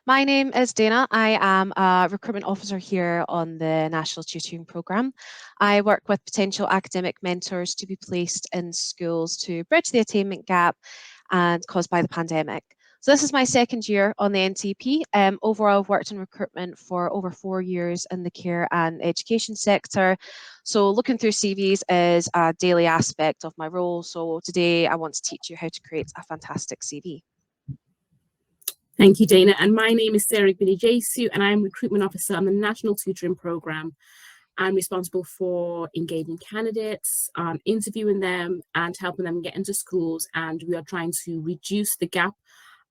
My name is Dana. I am a recruitment officer here on the National Tutoring Programme. I work with potential academic mentors to be placed in schools to bridge the attainment gap and caused by the pandemic. So this is my second year on the NTP. Overall, I've worked in recruitment for over 4 years in the care and education sector. So looking through CVs is a daily aspect of my role. So today I want to teach you how to create a fantastic CV. Thank you, Dana. And my name is Sarah Gbini-Jesu, and I'm Recruitment Officer on the National Tutoring Programme. I'm responsible for engaging candidates, interviewing them, and helping them get into schools. And we are trying to reduce the gap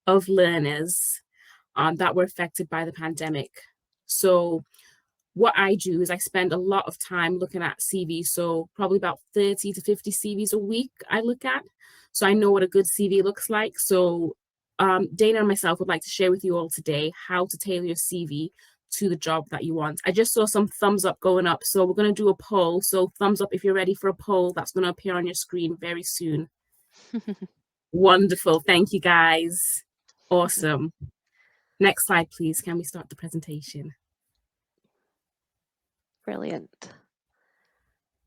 of learners that were affected by the pandemic. So what I do is I spend a lot of time looking at CVs. So probably about 30 to 50 CVs a week I look at. So I know what a good CV looks like. So Dana and myself would like to share with you all today how to tailor your CV to the job that you want. I just saw some thumbs up going up. So we're going to do a poll. So thumbs up if you're ready for a poll that's going to appear on your screen very soon. Wonderful. Thank you, guys. Awesome. Next slide, please. Can we start the presentation? Brilliant.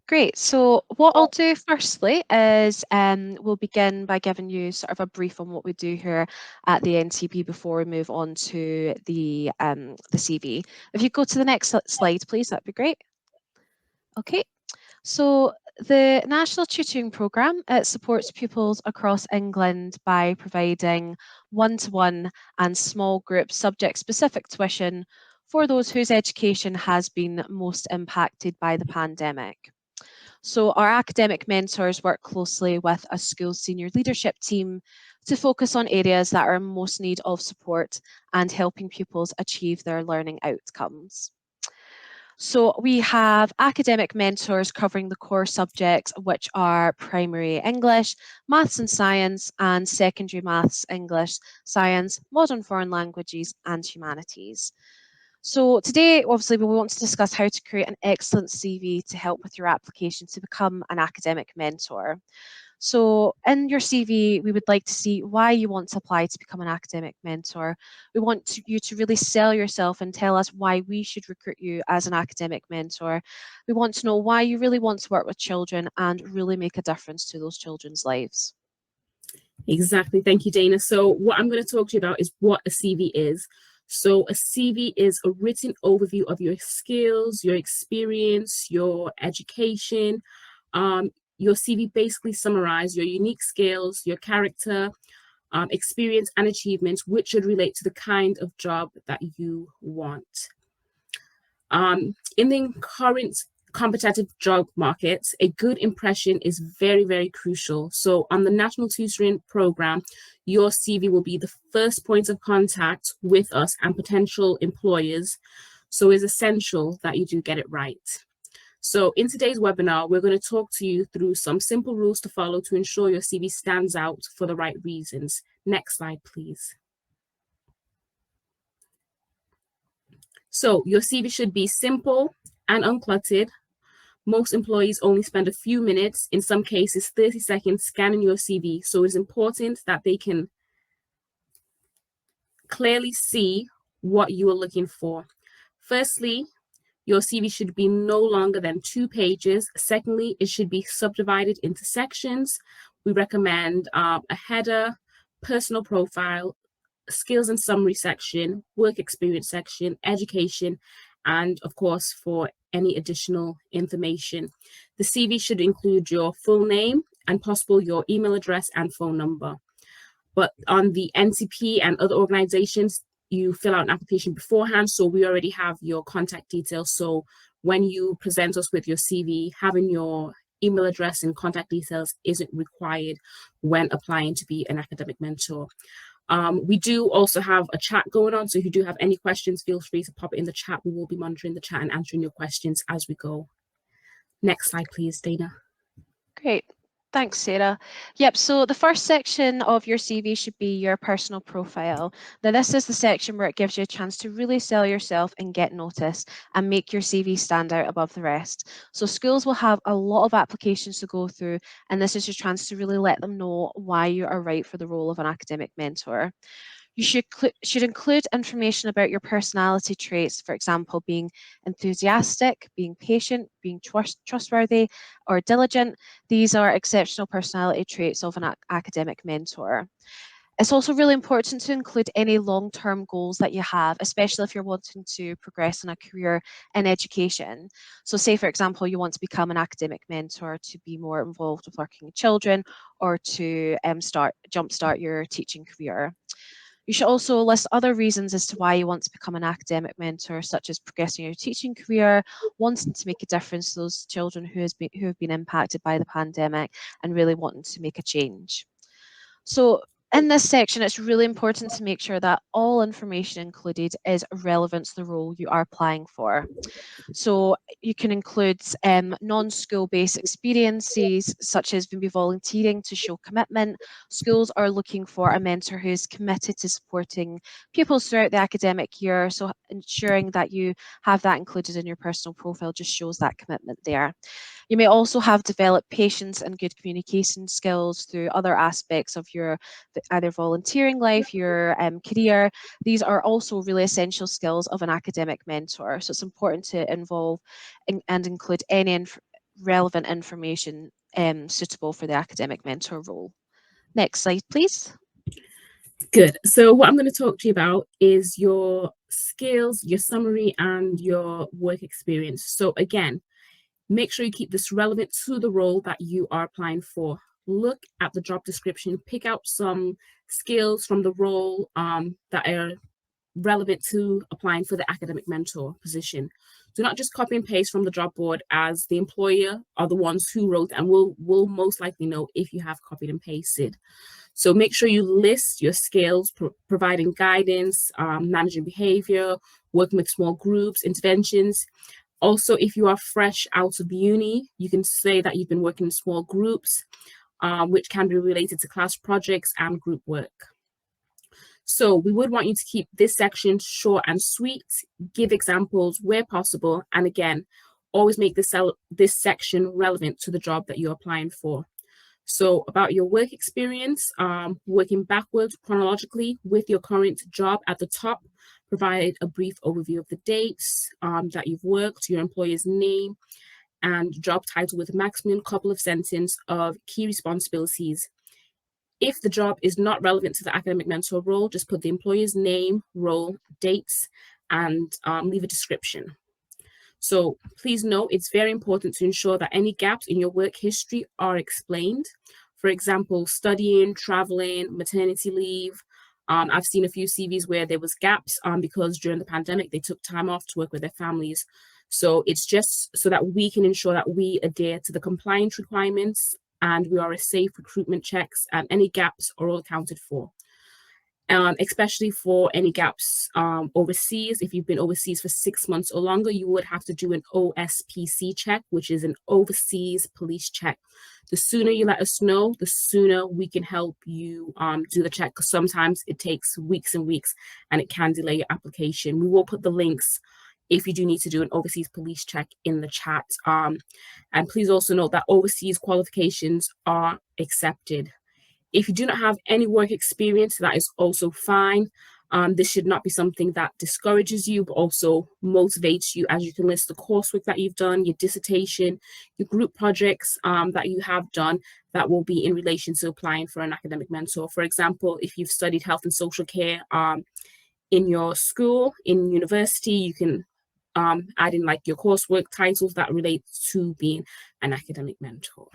Great. So what I'll do firstly is we'll begin by giving you sort of a brief on what we do here at the NTP before we move on to the CV. If you go to the next slide, please, that'd be great. Okay. So the National Tutoring Programme, it supports pupils across England by providing one-to-one and small group subject-specific tuition for those whose education has been most impacted by the pandemic. So our academic mentors work closely with a school senior leadership team to focus on areas that are in most need of support and helping pupils achieve their learning outcomes. So we have academic mentors covering the core subjects, which are primary English, maths and science, and secondary maths, English, science, modern foreign languages, and humanities. So today, obviously, we want to discuss how to create an excellent CV to help with your application to become an academic mentor. So in your CV, we would like to see why you want to apply to become an academic mentor. We want you to really sell yourself and tell us why we should recruit you as an academic mentor. We want to know why you really want to work with children and really make a difference to those children's lives. Exactly. Thank you, Dana. So what I'm going to talk to you about is what a CV is. So a CV is a written overview of your skills, your experience, your education. Your CV basically summarizes your unique skills, your character, experience, and achievements, which should relate to the kind of job that you want. In the current competitive job market, a good impression is very, very crucial. So on the National Tutoring Programme, your CV will be the first point of contact with us and potential employers. So it's essential that you do get it right. So in today's webinar, we're going to talk to you through some simple rules to follow to ensure your CV stands out for the right reasons. Next slide, please. So your CV should be simple and uncluttered. Most employees only spend a few minutes, in some cases 30 seconds, scanning your CV. So it's important that they can clearly see what you are looking for. Firstly, your CV should be no longer than 2 pages. Secondly, it should be subdivided into sections. We recommend a header, personal profile, skills and summary section, work experience section, education, and of course, for any additional information. The CV should include your full name and possible your email address and phone number. But on the NTP and other organizations, you fill out an application beforehand, so we already have your contact details. So when you present us with your CV, having your email address and contact details isn't required when applying to be an academic mentor. We do also have a chat going on, so if you do have any questions, feel free to pop it in the chat. We will be monitoring the chat and answering your questions as we go. Next slide, please, Dana. Great. Thanks, Sarah. Yep, so the first section of your CV should be your personal profile. Now, this is the section where it gives you a chance to really sell yourself and get noticed and make your CV stand out above the rest. So schools will have a lot of applications to go through, and this is your chance to really let them know why you are right for the role of an academic mentor. You should include information about your personality traits, for example, being enthusiastic, being patient, being trustworthy, or diligent. These are exceptional personality traits of an academic mentor. It's also really important to include any long-term goals that you have, especially if you're wanting to progress in a career in education. So say, for example, you want to become an academic mentor to be more involved with working with children or to jumpstart your teaching career. You should also list other reasons as to why you want to become an academic mentor, such as progressing your teaching career, wanting to make a difference to those children who have been impacted by the pandemic, and really wanting to make a change. So in this section, it's really important to make sure that all information included is relevant to the role you are applying for. So you can include non-school based experiences such as maybe volunteering to show commitment. Schools are looking for a mentor who is committed to supporting pupils throughout the academic year. So ensuring that you have that included in your personal profile just shows that commitment there. You may also have developed patience and good communication skills through other aspects of your either volunteering life, your career. These are also really essential skills of an academic mentor. So it's important to involve and include any relevant information suitable for the academic mentor role. Next slide, please. Good. So what I'm going to talk to you about is your skills, your summary, and your work experience. So again, make sure you keep this relevant to the role that you are applying for. Look at the job description, pick out some skills from the role that are relevant to applying for the academic mentor position. Do not just copy and paste from the job board, as the employer are the ones who wrote and will most likely know if you have copied and pasted. So make sure you list your skills, providing guidance, managing behavior, working with small groups, interventions. Also, if you are fresh out of uni, you can say that you've been working in small groups, which can be related to class projects and group work. So we would want you to keep this section short and sweet, give examples where possible, and again, always make this section relevant to the job that you're applying for. So about your work experience, working backwards chronologically with your current job at the top, provide a brief overview of the dates that you've worked, your employer's name, and job title with a maximum couple of sentences of key responsibilities. If the job is not relevant to the academic mentor role, just put the employer's name, role, dates, and leave a description. So please note, it's very important to ensure that any gaps in your work history are explained. For example, studying, traveling, maternity leave. I've seen a few CVs where there was gaps because during the pandemic, they took time off to work with their families. So it's just so that we can ensure that we adhere to the compliance requirements and we are a safe recruitment checks, and any gaps are all accounted for. Especially for any gaps overseas. If you've been overseas for 6 months or longer, you would have to do an OSPC check, which is an overseas police check. The sooner you let us know, the sooner we can help you do the check, because sometimes it takes weeks and weeks and it can delay your application. We will put the links if you do need to do an overseas police check in the chat. And please also note that overseas qualifications are accepted. If you do not have any work experience, that is also fine. This should not be something that discourages you, but also motivates you, as you can list the coursework that you've done, your dissertation, your group projects that you have done that will be in relation to applying for an academic mentor. For example, if you've studied health and social care in your school, in university, you can add in like your coursework titles that relate to being an academic mentor.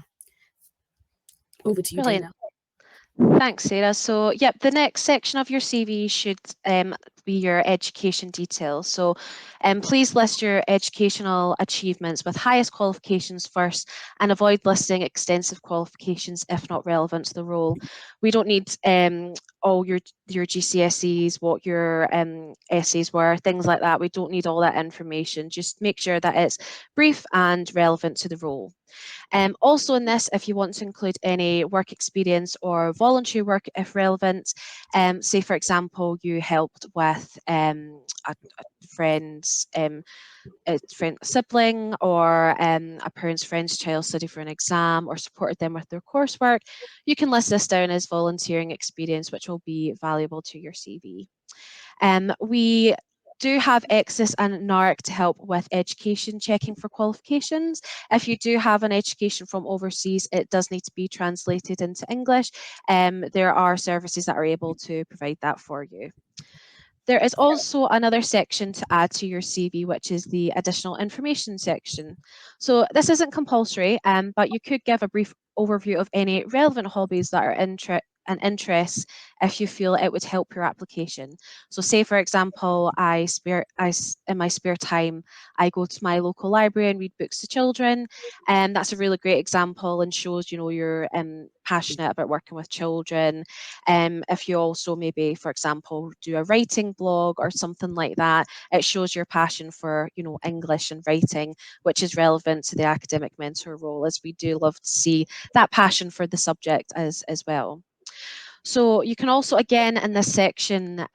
Over to you, Brilliant. Dana. Thanks, Sarah. So, yep, the next section of your CV should be your education details. So, please list your educational achievements with highest qualifications first, and avoid listing extensive qualifications if not relevant to the role. We don't need all your GCSEs, what your essays were, things like that. We don't need all that information. Just make sure that it's brief and relevant to the role. Also in this, if you want to include any work experience or voluntary work if relevant, say for example, you helped with with a friend's a friend, sibling, or a parent's friend's child study for an exam, or supported them with their coursework, you can list this down as volunteering experience, which will be valuable to your CV. We do have EXIS and NARC to help with education checking for qualifications. If you do have an education from overseas, it does need to be translated into English. There are services that are able to provide that for you. There is also another section to add to your CV, which is the additional information section. So this isn't compulsory, but you could give a brief overview of any relevant hobbies that are interests if you feel it would help your application. So say for example, in my spare time, I go to my local library and read books to children. And that's a really great example and shows, you're passionate about working with children. If you also maybe, for example, do a writing blog or something like that, it shows your passion for, English and writing, which is relevant to the academic mentor role, as we do love to see that passion for the subject as well. So you can also, again, in this section,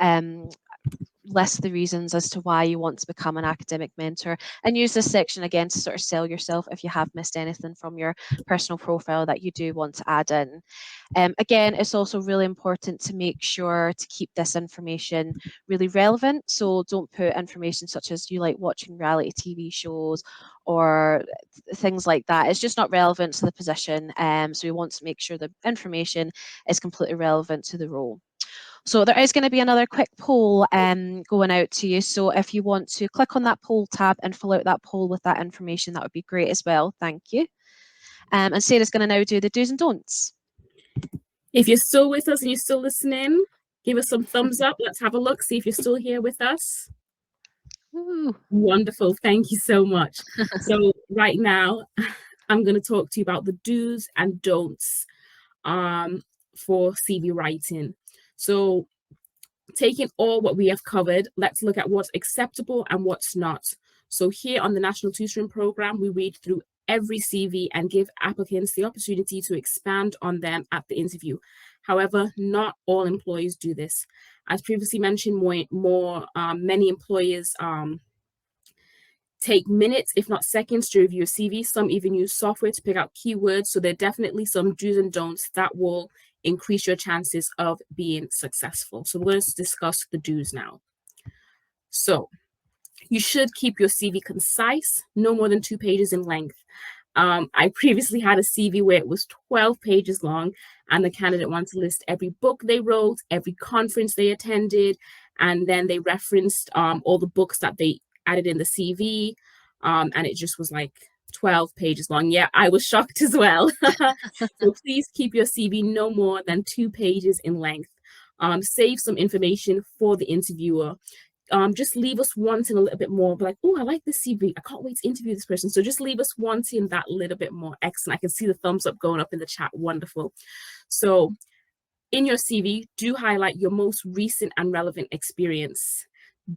list the reasons as to why you want to become an academic mentor, and use this section again to sort of sell yourself if you have missed anything from your personal profile that you do want to add in. Again, it's also really important to make sure to keep this information really relevant. So don't put information such as you like watching reality TV shows or things like that. It's just not relevant to the position. So we want to make sure the information is completely relevant to the role. So there is going to be another quick poll going out to you. So if you want to click on that poll tab and fill out that poll with that information, that would be great as well. Thank you. And Sarah's going to now do the do's and don'ts. If you're still with us and you're still listening, give us some thumbs up. Let's have a look, see if you're still here with us. Ooh. Wonderful. Thank you so much. So right now, I'm going to talk to you about the do's and don'ts for CV writing. So taking all what we have covered, let's look at what's acceptable and what's not. So here on the National Tutoring Programme, we read through every CV and give applicants the opportunity to expand on them at the interview. However, not all employers do this. As previously mentioned, many employers take minutes, if not seconds, to review a CV. Some even use software to pick out keywords. So there are definitely some do's and don'ts that will increase your chances of being successful. So we're going to discuss the do's now. So you should keep your CV concise, no more than 2 pages in length. I previously had a CV where it was 12 pages long, and the candidate wanted to list every book they wrote, every conference they attended, and then they referenced all the books that they added in the CV, and it just was like 12 pages long. Yeah, I was shocked as well. So please keep your CV no more than 2 pages in length. Save some information for the interviewer. Just leave us wanting a little bit more, like, oh, I like this CV. I can't wait to interview this person. So just leave us wanting that little bit more. Excellent. I can see the thumbs up going up in the chat. Wonderful. So in your CV, do highlight your most recent and relevant experience.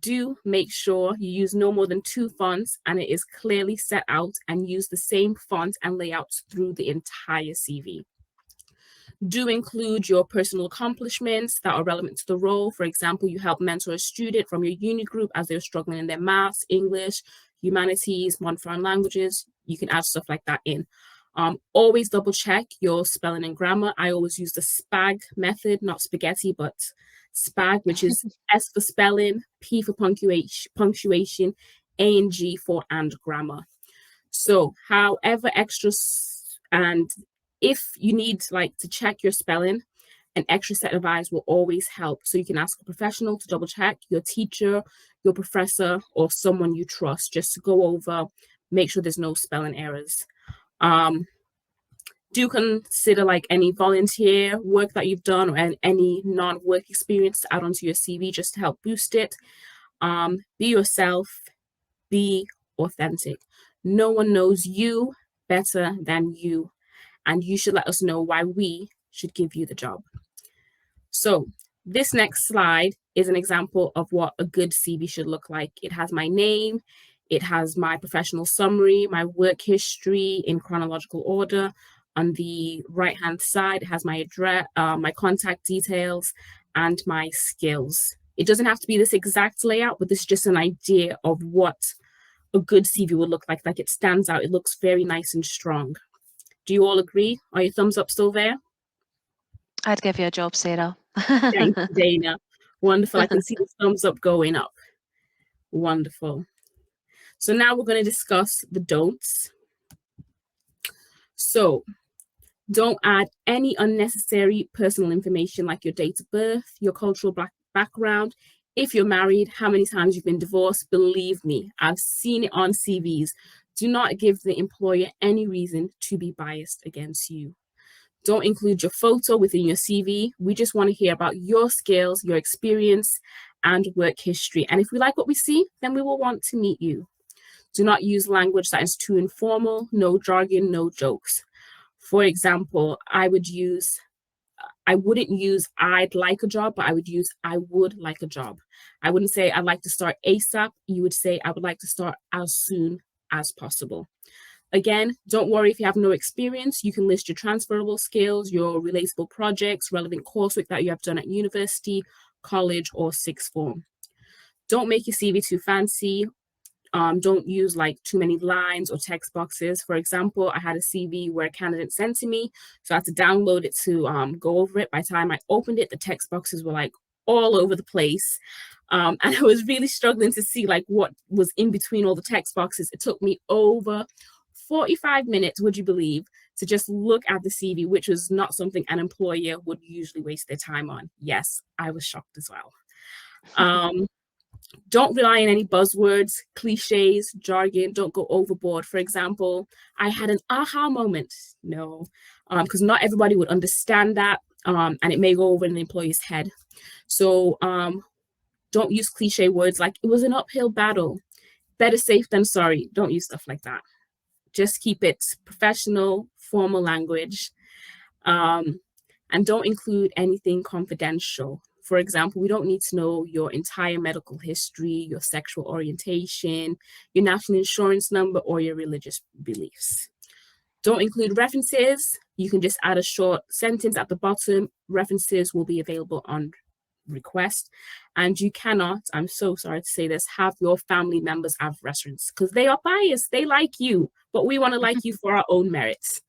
Do make sure you use no more than 2 fonts and it is clearly set out, and use the same font and layouts through the entire CV. Do include your personal accomplishments that are relevant to the role. For example, you help mentor a student from your uni group as they're struggling in their maths, English, humanities, modern foreign languages. You can add stuff like that in. Always double check your spelling and grammar. I always use the SPAG method, not spaghetti, but SPAG, which is S for spelling, P for punctuation, A and G for and grammar. So however extras, and if you need to check your spelling, an extra set of eyes will always help. So you can ask a professional to double check, your teacher, your professor, or someone you trust, just to go over, make sure there's no spelling errors. Do consider any volunteer work that you've done or any non-work experience to add onto your CV just to help boost it. Be yourself, be authentic. No one knows you better than you, and you should let us know why we should give you the job. So this next slide is an example of what a good CV should look like. It has my name, it has my professional summary, my work history in chronological order. On the right-hand side, it has my address, my contact details, and my skills. It doesn't have to be this exact layout, but this is just an idea of what a good CV would look like. Like it stands out. It looks very nice and strong. Do you all agree? Are your thumbs up still there? I'd give you a job, Sarah. Thank you, Dana. Wonderful. I can see the thumbs up going up. Wonderful. So now we're going to discuss the don'ts. So don't add any unnecessary personal information like your date of birth, your cultural background, if you're married, how many times you've been divorced. Believe me, I've seen it on CVs. Do not give the employer any reason to be biased against you. Don't include your photo within your CV. We just want to hear about your skills, your experience, and work history. And if we like what we see, then we will want to meet you. Do not use language that is too informal, no jargon, no jokes. For example, I wouldn't use I'd like a job, but I would use I would like a job. I wouldn't say I'd like to start ASAP. You would say I would like to start as soon as possible. Again, don't worry if you have no experience. You can list your transferable skills, your relatable projects, relevant coursework that you have done at university, college, or sixth form. Don't make your CV too fancy. Don't use like too many lines or text boxes. For example, I had a CV where a candidate sent to me, so I had to download it to go over it. By the time I opened it, the text boxes were like all over the place. And I was really struggling to see like what was in between all the text boxes. It took me over 45 minutes, would you believe, to just look at the CV, which was not something an employer would usually waste their time on. Yes, I was shocked as well. Don't rely on any buzzwords, cliches, jargon. Don't go overboard. For example, I had an aha moment. No, because not everybody would understand that, and it may go over in the employee's head. So don't use cliche words like it was an uphill battle. Better safe than sorry. Don't use stuff like that. Just keep it professional, formal language, and don't include anything confidential. For example, we don't need to know your entire medical history, your sexual orientation, your national insurance number, or your religious beliefs. Don't include references. You can just add a short sentence at the bottom. References will be available on request. And you cannot, I'm so sorry to say this, have your family members have reference because they are biased. They like you, but we want to like you for our own merits.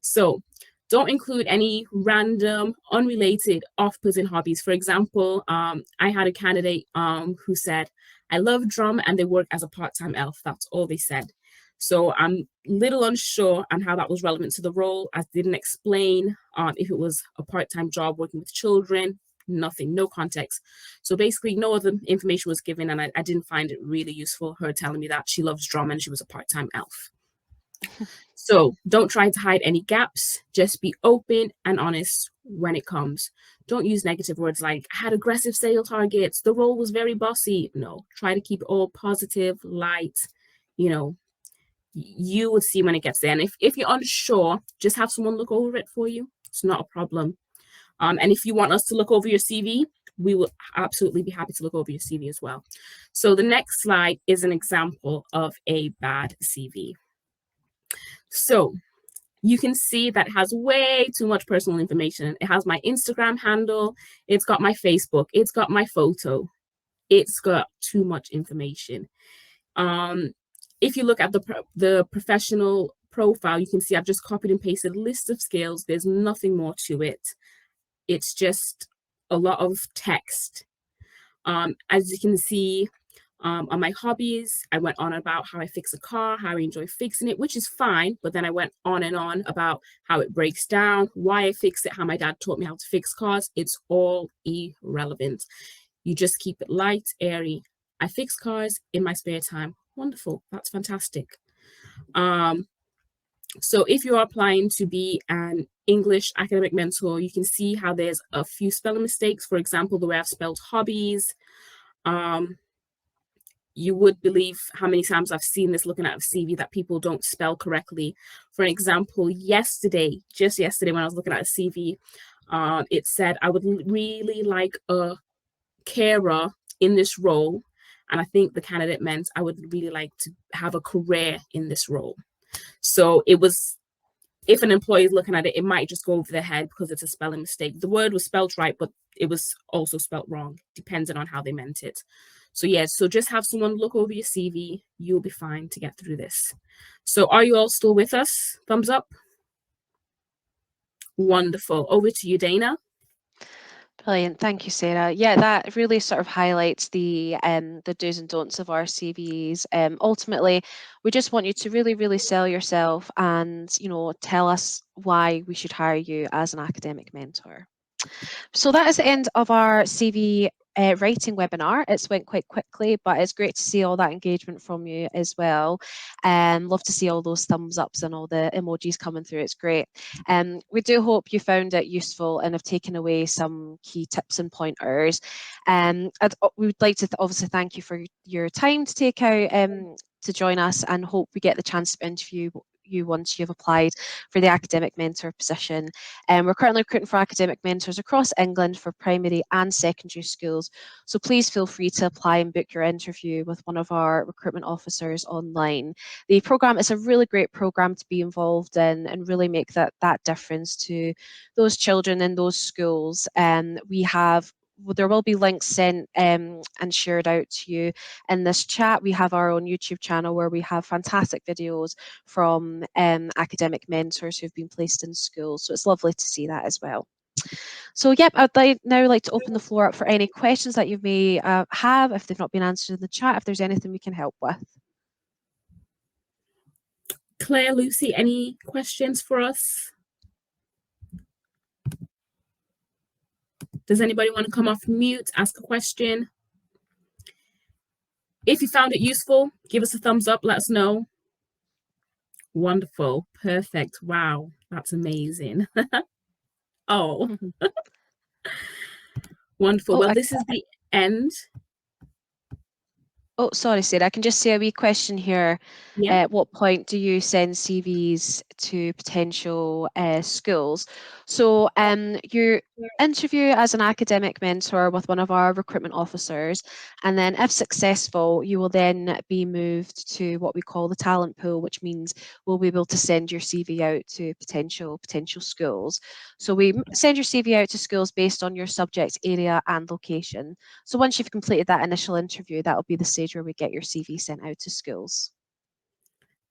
So don't include any random, unrelated, off-putting hobbies. For example, I had a candidate who said, I love drum and they work as a part-time elf. That's all they said. So I'm little unsure on how that was relevant to the role. I didn't explain if it was a part-time job working with children, nothing, no context. So basically no other information was given and I didn't find it really useful, her telling me that she loves drum and she was a part-time elf. So don't try to hide any gaps. Just be open and honest when it comes. Don't use negative words like, I had aggressive sale targets. The role was very bossy. No, try to keep it all positive, light. You will see when it gets there. And if you're unsure, just have someone look over it for you. It's not a problem. And if you want us to look over your CV, we will absolutely be happy to look over your CV as well. So the next slide is an example of a bad CV. So you can see that it has way too much personal information. It has my Instagram handle. It's got my Facebook. It's got my photo. It's got too much information. If you look at the professional profile, you can see I've just copied and pasted a list of skills. There's nothing more to it. It's just a lot of text. As you can see, on my hobbies, I went on about how I fix a car, how I enjoy fixing it, which is fine. But then I went on and on about how it breaks down, why I fix it, how my dad taught me how to fix cars. It's all irrelevant. You just keep it light, airy. I fix cars in my spare time. Wonderful. That's fantastic. So if you're applying to be an English academic mentor, you can see how there's a few spelling mistakes. For example, the way I've spelled hobbies. You would believe how many times I've seen this looking at a CV that people don't spell correctly. For an example, just yesterday when I was looking at a CV, it said, I would really like a carer in this role. And I think the candidate meant I would really like to have a career in this role. So it if an employee is looking at it, it might just go over their head because it's a spelling mistake. The word was spelled right, but it was also spelled wrong, depending on how they meant it. So yeah, so just have someone look over your CV. You'll be fine to get through this. So are you all still with us? Thumbs up. Wonderful. Over to you, Dana. Brilliant. Thank you, Sarah. Yeah, that really sort of highlights the do's and don'ts of our CVs. Ultimately, we just want you to really, really sell yourself and, tell us why we should hire you as an academic mentor. So that is the end of our CV writing webinar. It's went quite quickly, but it's great to see all that engagement from you as well. Love to see all those thumbs ups and all the emojis coming through. It's great. We do hope you found it useful and have taken away some key tips and pointers. We would like to obviously thank you for your time to take out to join us, and hope we get the chance to interview you once you've applied for the academic mentor position. We're currently recruiting for academic mentors across England for primary and secondary schools. So please feel free to apply and book your interview with one of our recruitment officers online. The programme is a really great programme to be involved in and really make that difference to those children in those schools. There will be links sent and shared out to you in this chat. We have our own YouTube channel where we have fantastic videos from academic mentors who've been placed in schools. So it's lovely to see that as well. So, yep, now like to open the floor up for any questions that you may have, if they've not been answered in the chat, if there's anything we can help with. Claire, Lucy, any questions for us? Does anybody want to come off mute, ask a question? If you found it useful, give us a thumbs up, let us know. Wonderful, perfect, wow, that's amazing. Oh, wonderful. Well, this is the end. Oh, sorry, Sarah. I can just say a wee question here. Yeah. At what point do you send CVs to potential schools? So you interview as an academic mentor with one of our recruitment officers, and then if successful, you will then be moved to what we call the talent pool, which means we'll be able to send your CV out to potential schools. So we send your CV out to schools based on your subject area and location. So once you've completed that initial interview, that will be the stage where we get your CV sent out to schools.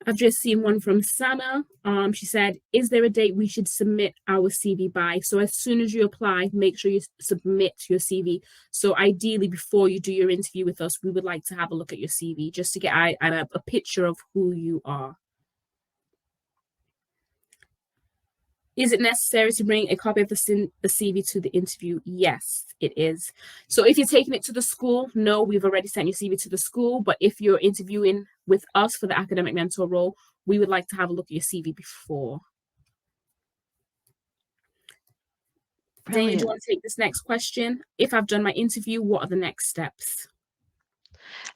I've just seen one from Sana. She said, is there a date we should submit our CV by? So as soon as you apply, make sure you submit your CV. So ideally, before you do your interview with us, we would like to have a look at your CV just to get a picture of who you are. Is it necessary to bring a copy of the CV to the interview? Yes, it is. So if you're taking it to the school, no, we've already sent your CV to the school. But if you're interviewing with us for the academic mentor role, we would like to have a look at your CV before. Dana, do you want to take this next question? If I've done my interview, what are the next steps?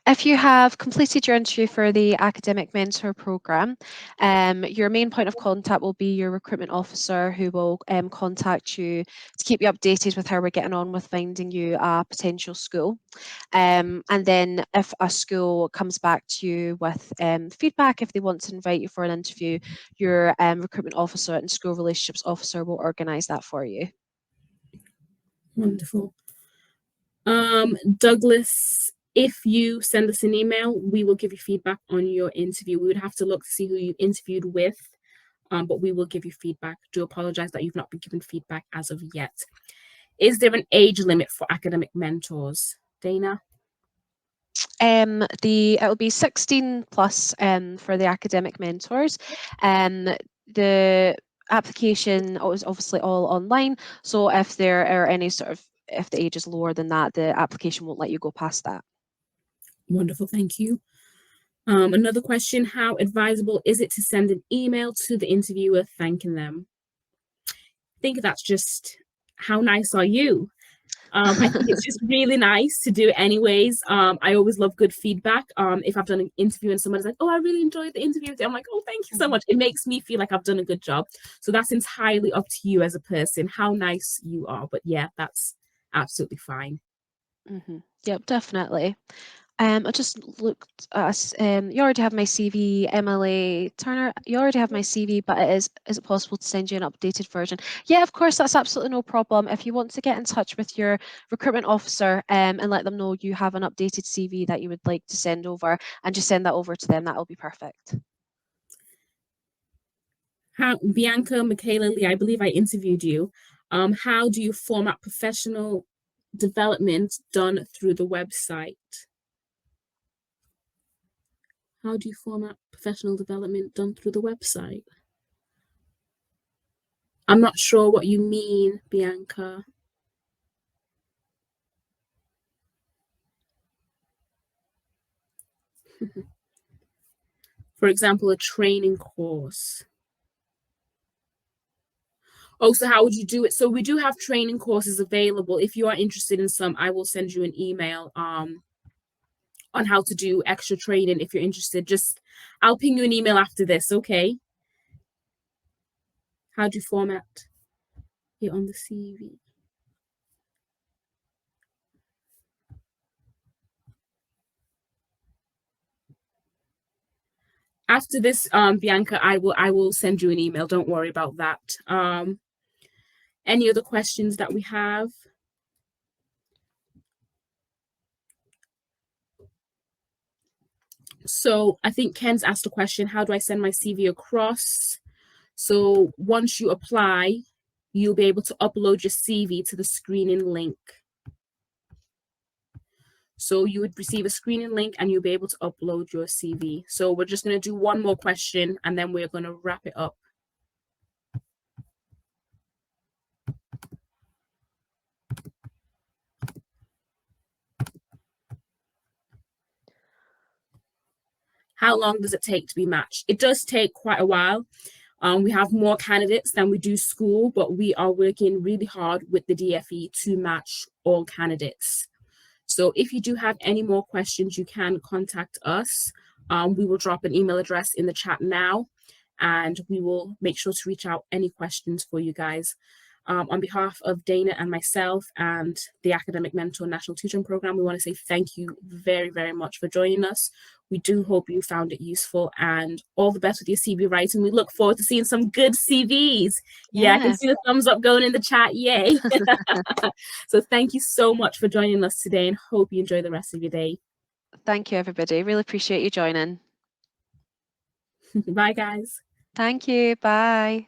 If you have completed your interview for the academic mentor program, your main point of contact will be your recruitment officer, who will contact you to keep you updated with how we're getting on with finding you a potential school. And then if a school comes back to you with feedback, if they want to invite you for an interview, your recruitment officer and school relationships officer will organise that for you. Wonderful. Douglas, if you send us an email, we will give you feedback on your interview. We would have to look to see who you interviewed with, but we will give you feedback. Do apologize that you've not been given feedback as of yet. Is there an age limit for academic mentors, Dana? It will be 16 plus for the academic mentors. The application is obviously all online, so if there are any if the age is lower than that, the application won't let you go past that. Wonderful, thank you. Another question, how advisable is it to send an email to the interviewer thanking them? I think that's just, how nice are you? I think it's just really nice to do it anyways. I always love good feedback. If I've done an interview and someone's like, oh, I really enjoyed the interview, I'm like, oh, thank you so much. It makes me feel like I've done a good job. So that's entirely up to you as a person, how nice you are. But yeah, that's absolutely fine. Yep, definitely. I just looked at you already have my CV, MLA Turner. You already have my CV, but is it possible to send you an updated version? Yeah, of course, that's absolutely no problem. If you want to get in touch with your recruitment officer and let them know you have an updated CV that you would like to send over, and just send that over to them, that'll be perfect. How Bianca, Michaela, Lee, I believe I interviewed you. How do you format professional development done through the website? How do you format professional development done through the website? I'm not sure what you mean, Bianca. For example, a training course. Oh, so how would you do it? So we do have training courses available. If you are interested in some, I will send you an email on how to do extra training if you're interested. Just I'll ping you an email after this, okay? How do you format it on the CV? After this, Bianca, I will send you an email. Don't worry about that. Any other questions that we have? So I think Ken's asked a question, how do I send my CV across? So once you apply, you'll be able to upload your CV to the screening link. So you would receive a screening link and you'll be able to upload your CV. So we're just going to do one more question and then we're going to wrap it up. How long does it take to be matched? It does take quite a while. We have more candidates than we do school, but we are working really hard with the DFE to match all candidates. So if you do have any more questions, you can contact us. We will drop an email address in the chat now, and we will make sure to reach out any questions for you guys. On behalf of Dana and myself and the Academic Mentor National Tutoring Program, we want to say thank you very, very much for joining us. We do hope you found it useful and all the best with your CV writing. We look forward to seeing some good CVs. Yeah, I can Yeah. see the thumbs up going in the chat. Yay. So thank you so much for joining us today and hope you enjoy the rest of your day. Thank you, everybody. Really appreciate you joining. Bye, guys. Thank you. Bye.